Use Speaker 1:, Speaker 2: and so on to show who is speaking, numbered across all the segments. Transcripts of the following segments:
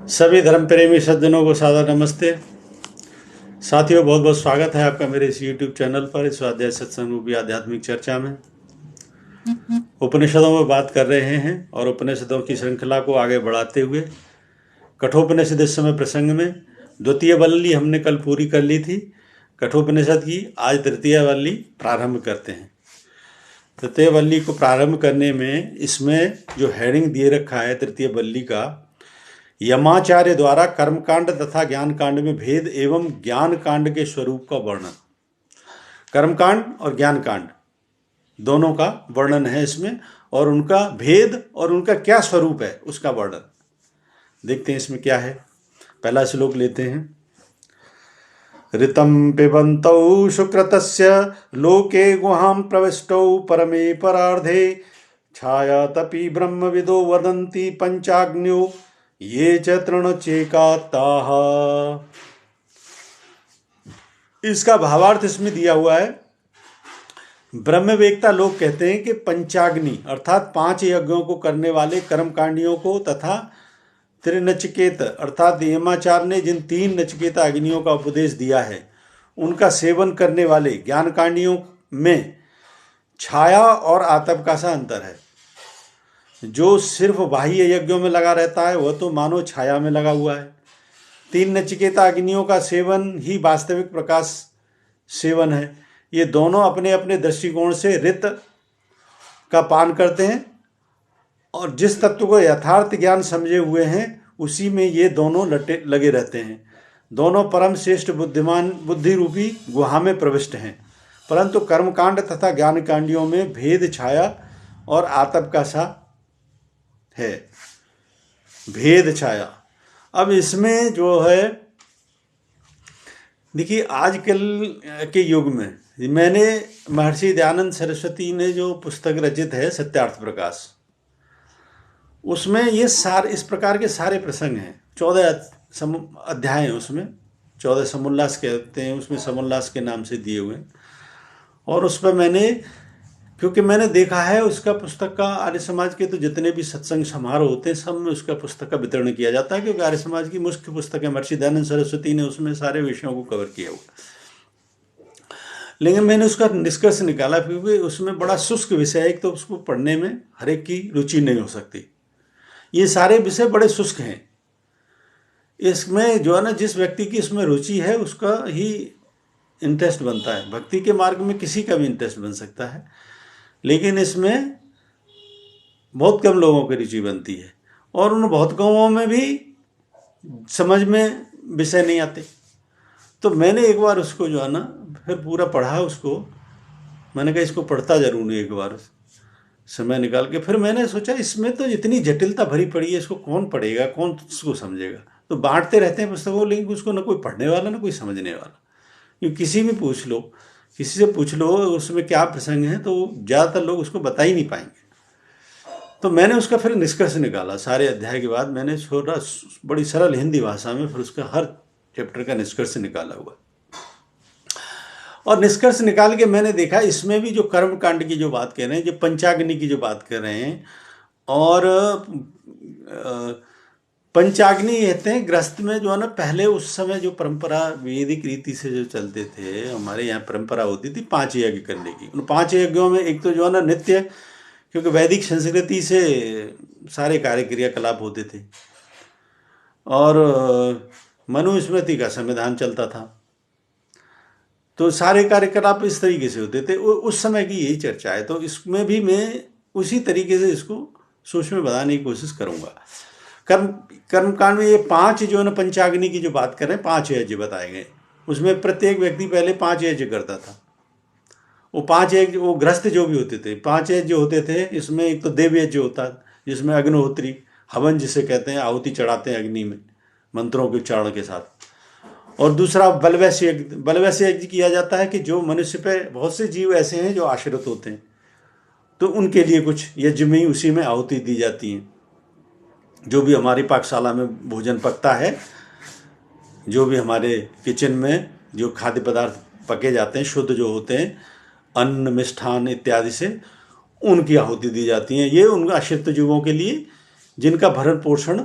Speaker 1: सभी धर्म प्रेमी सज्जनों को सादर नमस्ते। साथियों, बहुत बहुत स्वागत है आपका मेरे इस YouTube चैनल पर, इस स्वाध्याय सत्संग रूपी आध्यात्मिक चर्चा में। उपनिषदों में बात कर रहे हैं और उपनिषदों की श्रृंखला को आगे बढ़ाते हुए कठोपनिषद इस समय प्रसंग में द्वितीय वल्ली हमने कल पूरी कर ली थी कठोपनिषद की। आज तृतीय वल्ली प्रारंभ करते हैं। तृतीय वल्ली को प्रारंभ करने में इसमें जो हेडिंग दिए रखा है तृतीय वल्ली का, यमाचार्य द्वारा कर्मकांड तथा ज्ञान कांड में भेद एवं ज्ञान कांड के स्वरूप का वर्णन। कर्मकांड और ज्ञान कांड दोनों का वर्णन है इसमें, और उनका भेद और उनका क्या स्वरूप है उसका वर्णन। देखते हैं इसमें क्या है। पहला श्लोक लेते हैं। ऋतं पिबन्तौ शुक्रतस्य लोके गुहां प्रविष्टौ परमे परार्धे छाया तपि ब्रह्मविदो वदन्ति पंचाग्न्यो ये च तृणचेकाताः। इसका भावार्थ इसमें दिया हुआ है। ब्रह्मवेत्ता लोग कहते हैं कि पंचाग्नि अर्थात 5 यज्ञों को करने वाले कर्मकांडियों को तथा त्रिनचिकेत अर्थात यमाचार्य ने जिन 3 नचिकेता अग्नियों का उपदेश दिया है उनका सेवन करने वाले ज्ञानकांडियों में छाया और आतप का सा अंतर है। जो सिर्फ बाह्य यज्ञों में लगा रहता है वह तो मानो छाया में लगा हुआ है। 3 नचिकेता अग्नियों का सेवन ही वास्तविक प्रकाश सेवन है। ये दोनों अपने अपने दृष्टिकोण से ऋत का पान करते हैं और जिस तत्व को यथार्थ ज्ञान समझे हुए हैं उसी में ये दोनों लगे रहते हैं। दोनों परम श्रेष्ठ बुद्धिमान बुद्धि रूपी गुहा में प्रविष्ट हैं, परंतु कर्मकांड तथा ज्ञान कांडियों में भेद छाया और आतप का सा है। भेद छाया। अब इसमें जो है देखिए, आजकल के युग में मैंने महर्षि दयानंद सरस्वती ने जो पुस्तक रचित है सत्यार्थ प्रकाश, उसमें ये इस प्रकार के सारे प्रसंग हैं। 14 अध्याय हैं उसमें, 14 समुल्लास कहते हैं उसमें, समुल्लास के नाम से दिए हुए हैं। और उस पर मैंने, क्योंकि मैंने देखा है उसका पुस्तक का आर्य समाज के तो जितने भी सत्संग समारोह होते हैं सब में उसका पुस्तक का वितरण किया जाता है, क्योंकि आर्य समाज की मुख्य पुस्तक है। महर्षि दयानंद सरस्वती ने उसमें सारे विषयों को कवर किया हुआ। लेकिन मैंने उसका निष्कर्ष निकाला, क्योंकि उसमें बड़ा शुष्क विषय है। एक तो उसको पढ़ने में हर एक की रुचि नहीं हो सकती। ये सारे विषय बड़े शुष्क हैं। इसमें जो है ना, जिस व्यक्ति की इसमें रुचि है उसका ही इंटरेस्ट बनता है। भक्ति के मार्ग में किसी का भी इंटरेस्ट बन सकता है, लेकिन इसमें बहुत कम लोगों की रुचि बनती है और उन बहुत कमों में भी समझ में विषय नहीं आते। तो मैंने एक बार उसको जो है ना फिर पूरा पढ़ा उसको। मैंने कहा इसको पढ़ता जरूर एक बार समय निकाल के। फिर मैंने सोचा इसमें तो इतनी जटिलता भरी पड़ी है, इसको कौन पढ़ेगा, कौन इसको समझेगा। तो बांटते रहते हैं पुस्तकों, लेकिन उसको ना कोई पढ़ने वाला ना कोई समझने वाला। क्योंकि किसी भी पूछ लो, किसी से पूछ लो उसमें क्या प्रसंग है, तो ज़्यादातर लोग उसको बता ही नहीं पाएंगे। तो मैंने उसका फिर निष्कर्ष निकाला। सारे अध्याय के बाद मैंने थोड़ा बड़ी सरल हिंदी भाषा में फिर उसका हर चैप्टर का निष्कर्ष निकाला हुआ। और निष्कर्ष निकाल के मैंने देखा इसमें भी जो कर्म कांड की जो बात कर रहे हैं, जो पंचाग्नि की जो बात कर रहे हैं, और पंचाग्नि कहते हैं गृहस्थ में जो है ना, पहले उस समय जो परंपरा वैदिक रीति से जो चलते थे, हमारे यहाँ परंपरा होती थी 5 यज्ञ करने की। उन 5 यज्ञों में एक तो जो है ना नित्य, क्योंकि वैदिक संस्कृति से सारे कार्य क्रियाकलाप होते थे, और मनुस्मृति का संविधान चलता था, तो सारे कार्यकलाप इस तरीके से होते थे। उस समय की यही चर्चा है, तो इसमें भी मैं उसी तरीके से इसको सूक्ष्म में बताने की कोशिश करूँगा। कर्मकांड में ये 5 जो है ना पंचाग्नि की जो बात कर रहे हैं, 5 यज्ञ बताए गए। उसमें प्रत्येक व्यक्ति पहले 5 यज्ञ करता था। वो 5 यज्ञ, वो गृहस्थ जो भी होते थे 5 यज्ञ होते थे। इसमें एक तो देव यज्ञ होता है, जिसमें अग्निहोत्री हवन जिसे कहते हैं, आहुति चढ़ाते हैं अग्नि में मंत्रों के उच्चारण के साथ। और दूसरा बलवैश्य यज्ञ। बलवैश्य यज्ञ किया जाता है कि जो मनुष्य पे बहुत से जीव ऐसे हैं जो आश्रित होते हैं, तो उनके लिए कुछ यज्ञ में ही उसी में आहुति दी जाती है। जो भी हमारी पाकशाला में भोजन पकता है, जो भी हमारे किचन में जो खाद्य पदार्थ पके जाते हैं शुद्ध जो होते हैं, अन्न मिष्ठान इत्यादि से, उनकी आहुति दी जाती है। ये उन आश्रित जीवों के लिए जिनका भरण पोषण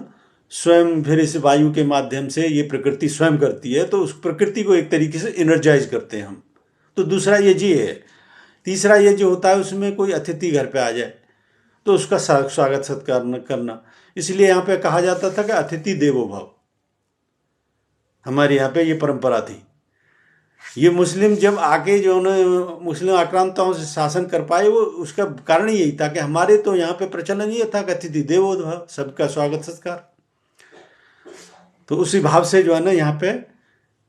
Speaker 1: स्वयं फिर इस वायु के माध्यम से ये प्रकृति स्वयं करती है, तो उस प्रकृति को एक तरीके से एनर्जाइज करते हैं हम। तो दूसरा यज्ञ है। तीसरा यज्ञ होता है उसमें कोई अतिथि घर पे आ जाए तो उसका स्वागत सत्कार करना। इसलिए यहाँ पे कहा जाता था कि अतिथि देवो भव। हमारे यहाँ पे ये परंपरा थी। ये मुस्लिम जब आके जो उन्होंने मुस्लिम आक्रांताओं से शासन कर पाए, वो उसका कारण यही था कि हमारे तो यहाँ पे प्रचलन ये था कि अतिथि देवो भव, सबका स्वागत सत्कार। तो उसी भाव से जो है ना यहाँ पे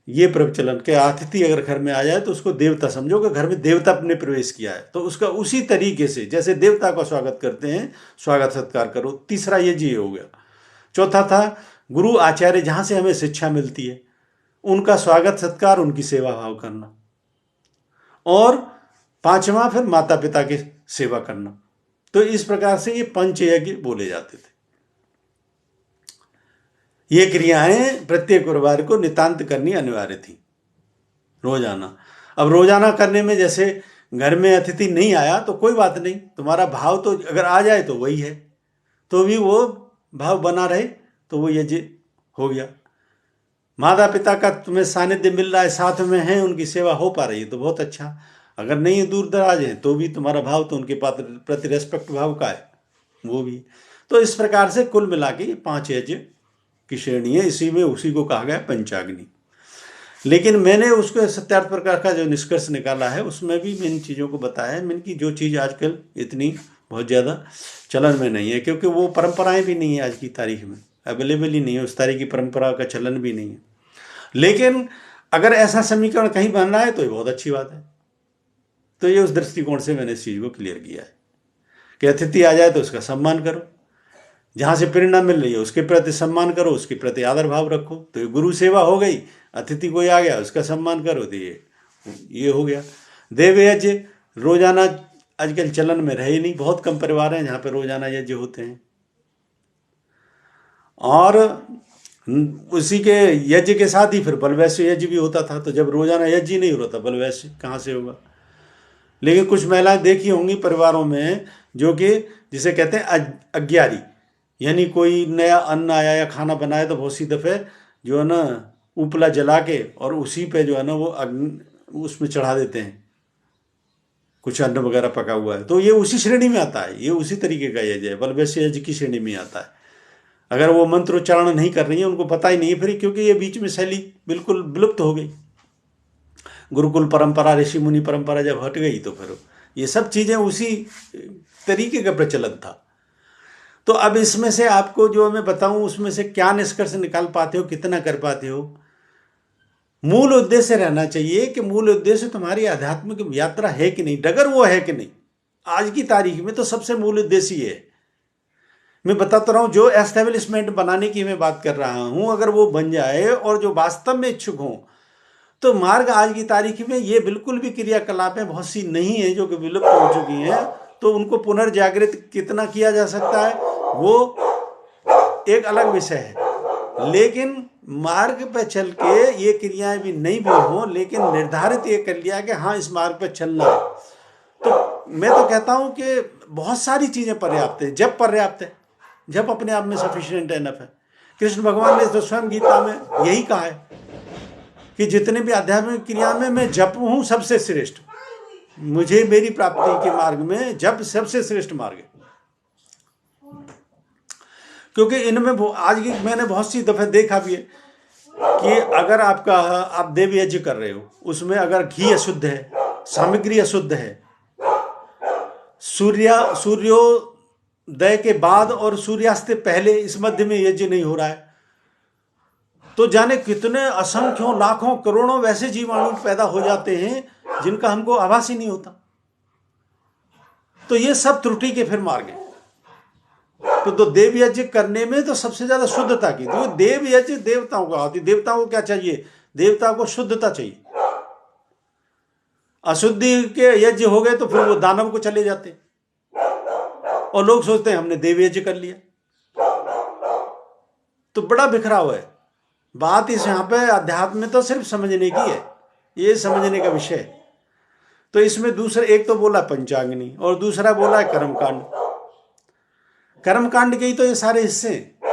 Speaker 1: ये प्रचलन के अतिथि अगर घर में आ जाए तो उसको देवता समझो कि घर में देवता ने प्रवेश किया है, तो उसका उसी तरीके से जैसे देवता का स्वागत करते हैं स्वागत सत्कार करो। तीसरा ये हो गया। चौथा था गुरु आचार्य, जहाँ से हमें शिक्षा मिलती है उनका स्वागत सत्कार, उनकी सेवा भाव करना। और पांचवा फिर माता पिता की सेवा करना। तो इस प्रकार से ये पंच यज्ञ बोले जाते थे। ये क्रियाएं प्रत्येक गुरुवार को नितांत करनी अनिवार्य थी, रोजाना। अब रोजाना करने में जैसे घर में अतिथि नहीं आया तो कोई बात नहीं, तुम्हारा भाव तो अगर आ जाए तो वही है, तो भी वो भाव बना रहे तो वो यज्ञ हो गया। माता पिता का तुम्हें सानिध्य मिल रहा है, साथ में है, उनकी सेवा हो पा रही है तो बहुत अच्छा। अगर नहीं दूर दराज है तो भी तुम्हारा भाव तो उनके प्रति रेस्पेक्ट भाव का है, वो भी। तो इस प्रकार से कुल मिला के ये 5 यज्ञ की श्रेणी है। इसी में उसी को कहा गया पंचाग्नि। लेकिन मैंने उसको सत्यार्थ प्रकार का जो निष्कर्ष निकाला है उसमें भी मैं इन चीज़ों को बताया है। मैंने की जो चीज़ आजकल इतनी बहुत ज़्यादा चलन में नहीं है, क्योंकि वो परंपराएं भी नहीं है आज की तारीख में, अवेलेबल ही नहीं है, उस तरह की परंपरा का चलन भी नहीं है। लेकिन अगर ऐसा समीकरण कहीं बन रहा है तो ये बहुत अच्छी बात है। तो ये उस दृष्टिकोण से मैंने इस चीज़ को क्लियर किया है कि अतिथि आ जाए तो उसका सम्मान करो, जहाँ से प्रेरणा मिल रही है उसके प्रति सम्मान करो, उसके प्रति आदर भाव रखो। तो ये गुरु सेवा हो गई, अतिथि कोई आ गया उसका सम्मान करो, तो ये हो गया। देव यज्ञ रोजाना आजकल चलन में रहे नहीं, बहुत कम परिवार हैं जहाँ पे रोजाना यज्ञ होते हैं। और उसी के यज्ञ के साथ ही फिर बलवैश्य यज्ञ भी होता था। तो जब रोजाना यज्ञ नहीं हो रहा था, बलवैश्य कहाँ से होगा। लेकिन कुछ महिलाएं देखी होंगी परिवारों में जो कि जिसे कहते हैं अज्ञारी, यानी कोई नया अन्न आया या खाना बनाया तो बहुत सी दफ़े जो है ना उपला जला के और उसी पे जो है ना वो उसमें चढ़ा देते हैं कुछ अन्न वगैरह पका हुआ है। तो ये उसी श्रेणी में आता है, ये उसी तरीके का यज्ञ है, बलवैश्य यज्ञ की श्रेणी में आता है। अगर वो मंत्रोच्चारण नहीं कर रही है, उनको पता ही नहीं है फिर, क्योंकि ये बीच में शैली बिल्कुल विलुप्त हो गई। गुरुकुल परंपरा, ऋषि मुनि परंपरा जब हट गई तो फिर ये सब चीज़ें उसी तरीके का प्रचलन था। तो अब इसमें से आपको जो मैं बताऊं उसमें से क्या निष्कर्ष निकाल पाते हो, कितना कर पाते हो। मूल उद्देश्य रहना चाहिए कि मूल उद्देश्य तुम्हारी आध्यात्मिक यात्रा है कि नहीं, डगर वो है कि नहीं। आज की तारीख में तो सबसे मूल उद्देश्य ये है। मैं बताता रहा हूँ, जो एस्टेब्लिशमेंट बनाने की मैं बात कर रहा हूँ, अगर वो बन जाए और जो वास्तव में इच्छुक हों, तो मार्ग आज की तारीख में ये बिल्कुल भी क्रियाकलापें बहुत सी नहीं है जो कि विलुप्त हो चुकी हैं। तो उनको पुनर्जागृत कितना किया जा सकता है वो एक अलग विषय है। लेकिन मार्ग पर चल के ये क्रियाएं भी नहीं भी हों, लेकिन निर्धारित ये कर लिया कि हाँ इस मार्ग पर चलना है, तो मैं तो कहता हूँ कि बहुत सारी चीज़ें पर्याप्त है। जब पर्याप्त है, जब अपने आप में सफिशिएंट एनफ है। कृष्ण भगवान ने तो स्वयं गीता में यही कहा है कि जितने भी आध्यात्मिक क्रिया में मैं जप हूँ सबसे श्रेष्ठ, मुझे मेरी प्राप्ति के मार्ग में जप सबसे श्रेष्ठ मार्ग है। क्योंकि इनमें आज की मैंने बहुत सी दफ़े देखा भी है कि अगर आप देव यज्ञ कर रहे हो, उसमें अगर घी अशुद्ध है, सामग्री अशुद्ध है, सूर्योदय के बाद और सूर्यास्त से पहले इस मध्य में यज्ञ नहीं हो रहा है, तो जाने कितने असंख्यों लाखों करोड़ों वैसे जीवाणु पैदा हो जाते हैं जिनका हमको आभास ही नहीं होता। तो ये सब त्रुटि के फिर मार्ग है। तो देव यज्ञ करने में तो सबसे ज्यादा शुद्धता की, तो देव यज्ञ देवताओं का होती। देवताओं को क्या चाहिए? देवताओं को शुद्धता चाहिए। अशुद्धि के यज्ञ हो गए तो फिर वो दानव को चले जाते और लोग सोचते हैं हमने देव यज्ञ कर लिया। तो बड़ा बिखराव है बात। इस यहाँ पे अध्यात्म में तो सिर्फ समझने की है, ये समझने का विषय है। तो इसमें दूसरा एक तो बोला पंचाग्नि और दूसरा बोला कर्मकांड। कर्मकांड के ही तो ये सारे हिस्से हैं।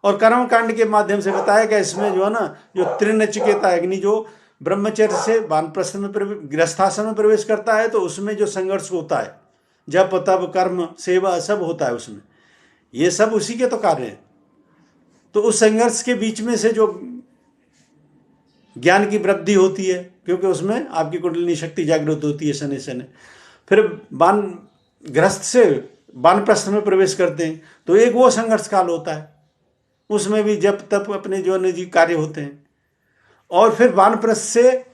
Speaker 1: और कर्म कांड के माध्यम से बताया गया इसमें जो है ना, जो तृणचिकेता अग्नि जो ब्रह्मचर्य से वानप्रस्थ में गृहस्थाश्रम में प्रवेश करता है, तो उसमें जो संघर्ष होता है, जप तप कर्म सेवा सब होता है उसमें, ये सब उसी के तो कार्य हैं। तो उस संघर्ष के बीच में से जो ज्ञान की वृद्धि होती है, क्योंकि उसमें आपकी कुंडलिनी शक्ति जागृत होती है शनि शनि। फिर वान गृहस्थ से वानप्रस्थ में प्रवेश करते हैं, तो एक वो संघर्ष काल होता है, उसमें भी जप तप अपने जो निजी कार्य होते हैं। और फिर वानप्रस्थ से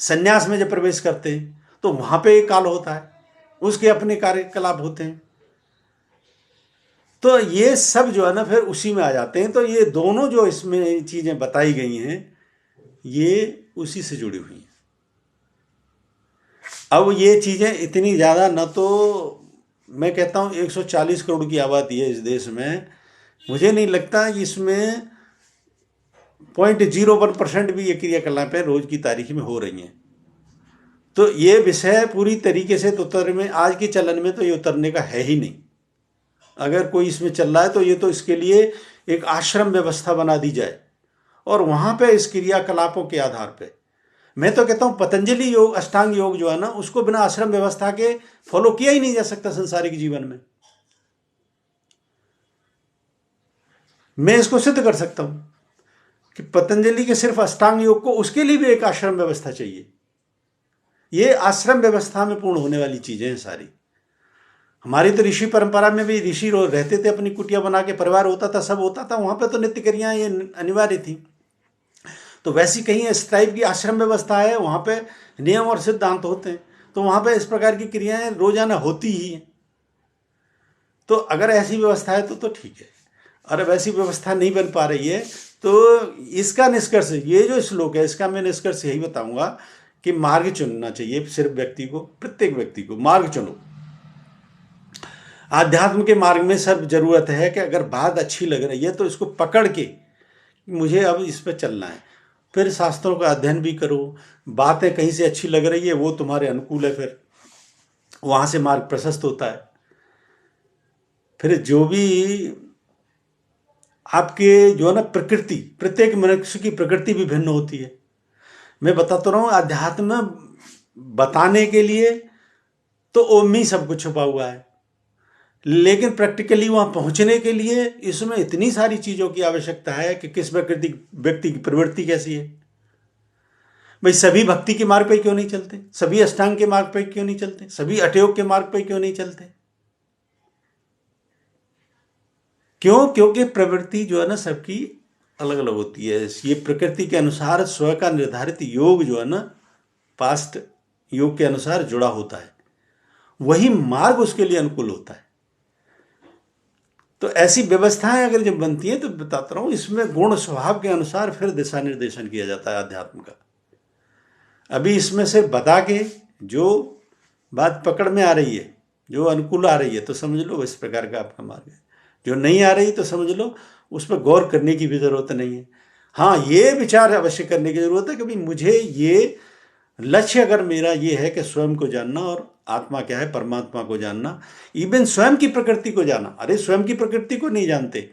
Speaker 1: संन्यास में जब प्रवेश करते हैं तो वहां पे एक काल होता है, उसके अपने कार्यकलाप होते हैं। तो ये सब जो है ना फिर उसी में आ जाते हैं। तो ये दोनों जो इसमें चीजें बताई गई हैं ये उसी से जुड़ी हुई हैं। अब ये चीजें इतनी ज्यादा, न तो मैं कहता हूं 140 करोड़ की आबादी है इस देश में, मुझे नहीं लगता इसमें 0.01% भी ये क्रियाकलापें रोज की तारीख में हो रही हैं। तो ये विषय पूरी तरीके से तो उतर में, आज के चलन में तो ये उतरने का है ही नहीं। अगर कोई इसमें चल रहा है तो ये तो इसके लिए एक आश्रम व्यवस्था बना दी जाए, और वहां पे इस क्रियाकलापों के आधार पे, मैं तो कहता हूं पतंजलि योग अष्टांग योग जो है ना, उसको बिना आश्रम व्यवस्था के फॉलो किया ही नहीं जा सकता संसारिक जीवन में। मैं इसको सिद्ध कर सकता हूं कि पतंजलि के सिर्फ अष्टांग योग को, उसके लिए भी एक आश्रम व्यवस्था चाहिए। ये आश्रम व्यवस्था में पूर्ण होने वाली चीजें हैं सारी। हमारी तो ऋषि परंपरा में भी ऋषि रहते थे, अपनी कुटिया बना के, परिवार होता था, सब होता था, वहां पे तो नित्य क्रियाएं ये अनिवार्य थी। तो वैसी कहीं इस टाइप की आश्रम व्यवस्था है, वहां पे नियम और सिद्धांत होते हैं, तो वहां पे इस प्रकार की क्रियाएं रोजाना होती ही हैं। तो अगर ऐसी व्यवस्था है तो ठीक है, और अब ऐसी व्यवस्था नहीं बन पा रही है तो इसका निष्कर्ष, ये जो श्लोक है इसका मैं निष्कर्ष यही बताऊंगा कि मार्ग चुनना चाहिए सिर्फ व्यक्ति को, प्रत्येक व्यक्ति को मार्ग चुनो। आध्यात्म के मार्ग में सब जरूरत है कि अगर बात अच्छी लग रही है तो इसको पकड़ के मुझे अब इस पर चलना है, फिर शास्त्रों का अध्ययन भी करो, बातें कहीं से अच्छी लग रही है वो तुम्हारे अनुकूल है, फिर वहां से मार्ग प्रशस्त होता है। फिर जो भी आपके जो है ना प्रकृति, प्रत्येक मनुष्य की प्रकृति भी भिन्न होती है। मैं बताता रहा हूं, अध्यात्म बताने के लिए तो ओम ही सब कुछ छुपा हुआ है, लेकिन प्रैक्टिकली वहां पहुंचने के लिए इसमें इतनी सारी चीजों की आवश्यकता है कि किस प्रकृति व्यक्ति की प्रवृत्ति कैसी है। भाई सभी भक्ति के मार्ग पे क्यों नहीं चलते, सभी अष्टांग के मार्ग पे क्यों नहीं चलते, सभी अठयोग के मार्ग पे क्यों नहीं चलते? क्यों? क्योंकि प्रवृत्ति जो है ना सबकी अलग अलग होती है। ये प्रकृति के अनुसार स्वयं का निर्धारित योग जो है ना, पास्ट योग के अनुसार जुड़ा होता है, वही मार्ग उसके लिए अनुकूल होता है। तो ऐसी व्यवस्थाएं अगर जब बनती हैं तो बताता रहा हूं, इसमें गुण स्वभाव के अनुसार फिर दिशा निर्देशन किया जाता है अध्यात्म का। अभी इसमें से बता के जो बात पकड़ में आ रही है, जो अनुकूल आ रही है, तो समझ लो इस प्रकार का आपका मार्ग है। जो नहीं आ रही तो समझ लो उस पर गौर करने की भी जरूरत नहीं है। हाँ, ये विचार अवश्य करने की जरूरत है कि भाई मुझे ये लक्ष्य अगर मेरा ये है कि स्वयं को जानना और आत्मा क्या है, परमात्मा को जानना, इवन स्वयं की प्रकृति को जाना। अरे स्वयं की प्रकृति को नहीं जानते।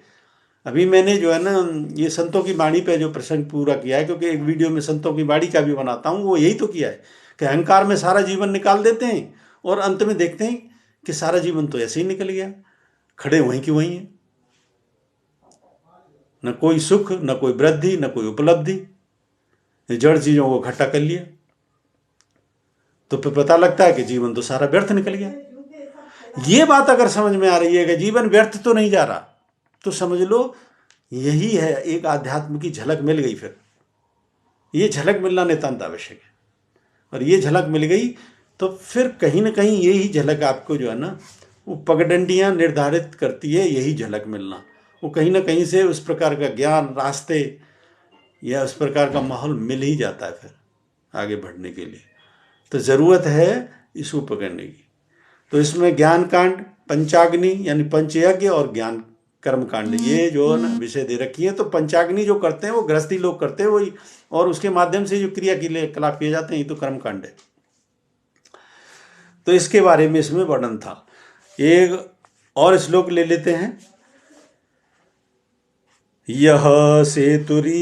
Speaker 1: अभी मैंने जो है ना ये संतों की वाणी पे जो प्रसंग पूरा किया है, क्योंकि एक वीडियो में संतों की वाणी का भी बनाता हूँ, वो यही तो किया है कि अहंकार में सारा जीवन निकाल देते हैं और अंत में देखते हैं कि सारा जीवन तो ऐसे ही निकल गया, खड़े वहीं की वहीं है, न कोई सुख, न कोई वृद्धि, न कोई उपलब्धि, जड़ चीजों को इकट्ठा कर लिया। तो फिर पता लगता है कि जीवन तो सारा व्यर्थ निकल गया। ये बात अगर समझ में आ रही है कि जीवन व्यर्थ तो नहीं जा रहा, तो समझ लो यही है, एक आध्यात्म की झलक मिल गई। फिर ये झलक मिलना नितांत आवश्यक है, और ये झलक मिल गई तो फिर कहीं ना कहीं यही झलक आपको जो है ना वो पगडंडियां निर्धारित करती है। यही झलक मिलना वो कहीं ना कहीं से उस प्रकार का ज्ञान, रास्ते या उस प्रकार का माहौल मिल ही जाता है फिर आगे बढ़ने के लिए। तो जरूरत है इसको पकड़ने की। तो इसमें ज्ञान कांड, पंचाग्नि यानी पंचयज्ञ और ज्ञान कर्म कांड, ये जो है ना विषय दे रखी है। तो पंचाग्नि जो करते हैं वो गृहस्थी लोग करते हैं वही, और उसके माध्यम से जो क्रिया के लिए कलाप किए जाते हैं ये तो कर्म कांड है। तो इसके बारे में इसमें वर्णन था। एक और श्लोक ले लेते हैं। यह सेतुरीजानानामक्षरं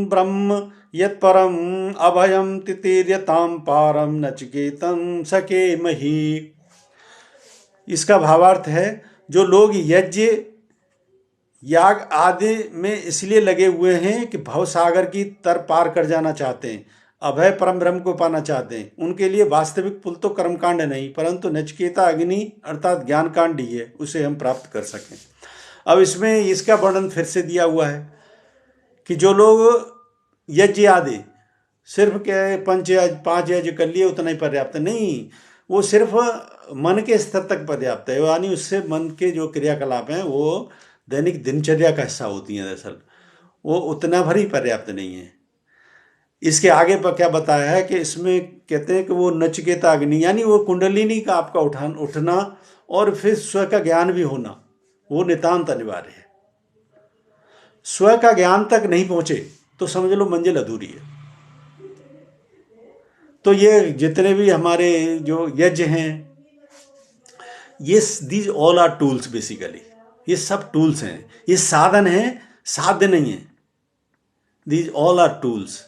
Speaker 1: ब्रह्म यत्परम अभयम तितीर्यताम पारम नचिकेतं सकेमहि। इसका भावार्थ है, जो लोग यज्ञ याग आदि में इसलिए लगे हुए हैं कि भवसागर की तर पार कर जाना चाहते हैं, अभय परम ब्रह्म को पाना चाहते हैं, उनके लिए वास्तविक पुल तो कर्मकांड नहीं परंतु नचिकेता अग्नि अर्थात ज्ञान कांड ही है, उसे हम प्राप्त कर सकें। अब इसमें इसका वर्णन फिर से दिया हुआ है कि जो लोग यज्ञ आदि सिर्फ क्या पंच यज्ञ 5 यज्ञ कर लिए उतना ही पर्याप्त नहीं, वो सिर्फ मन के स्तर तक पर्याप्त है, यानी उससे मन के जो क्रियाकलाप हैं वो दैनिक दिनचर्या का हिस्सा होती हैं, दरअसल वो उतना भर ही पर्याप्त नहीं है। इसके आगे पर क्या बताया है कि इसमें कहते हैं कि वो नचिकेता अग्नि यानी वो कुंडलिनी का आपका उठना और फिर स्व का ज्ञान भी होना, वो नितांत अनिवार्य है। स्व का ज्ञान तक नहीं पहुंचे तो समझ लो मंजिल अधूरी है। तो ये जितने भी हमारे जो यज्ञ हैं, ये these all are tools basically, ये सब टूल्स हैं, ये साधन हैं, साध्य नहीं है। These all are tools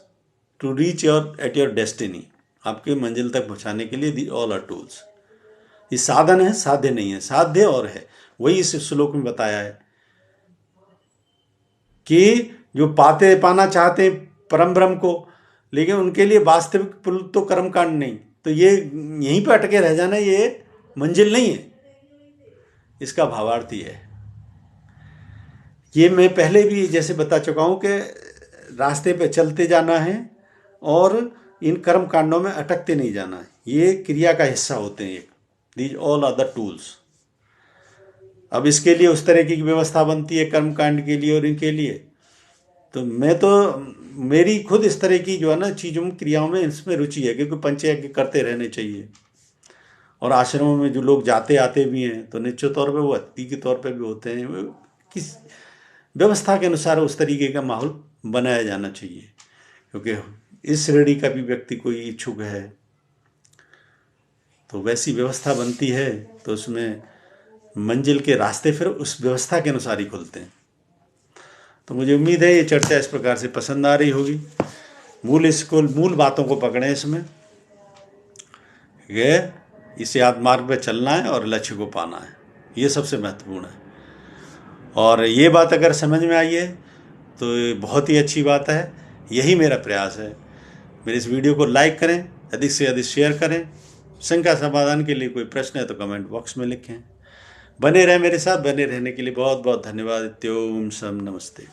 Speaker 1: to reach at your destiny, आपके मंजिल तक पहुंचाने के लिए दीज ऑल आर टूल्स। ये साधन है, साध्य नहीं है, साध्य और है। वही इस श्लोक में बताया है कि जो पाना चाहते हैं परम ब्रह्म को, लेकिन उनके लिए वास्तविक पुल तो कर्मकांड नहीं, तो ये यहीं पर अटके रह जाना ये मंजिल नहीं है। इसका भावार्थ ही है। ये मैं पहले भी जैसे बता चुका हूं कि रास्ते पे चलते जाना है और इन कर्म कांडों में अटकते नहीं जाना है, ये क्रिया का हिस्सा होते हैं। These all are the tools. अब इसके लिए उस तरह की व्यवस्था बनती है कर्म कांड के लिए और इनके लिए, तो मेरी खुद इस तरह की जो है ना चीज़ों में क्रियाओं में इसमें रुचि है, क्योंकि पंचयज्ञ करते रहने चाहिए। और आश्रमों में जो लोग जाते आते भी हैं तो निश्चित तौर पे वो अतिथि के तौर पे भी होते हैं, वो किस व्यवस्था के अनुसार उस तरीके का माहौल बनाया जाना चाहिए। क्योंकि इस श्रेणी का भी व्यक्ति कोई इच्छुक है तो वैसी व्यवस्था बनती है, तो उसमें मंजिल के रास्ते फिर उस व्यवस्था के अनुसार ही खुलते हैं। तो मुझे उम्मीद है ये चर्चा इस प्रकार से पसंद आ रही होगी। मूल बातों को पकड़ें इसमें, इसे आत्म मार्ग पर चलना है और लक्ष्य को पाना है, ये सबसे महत्वपूर्ण है। और ये बात अगर समझ में आई है तो ये बहुत ही अच्छी बात है। यही मेरा प्रयास है। मेरे इस वीडियो को लाइक करें, अधिक से अधिक शेयर करें। शंका समाधान के लिए कोई प्रश्न है तो कमेंट बॉक्स में लिखें। बने रहें मेरे साथ, बने रहने के लिए बहुत बहुत धन्यवाद। ओम शम नमस्ते।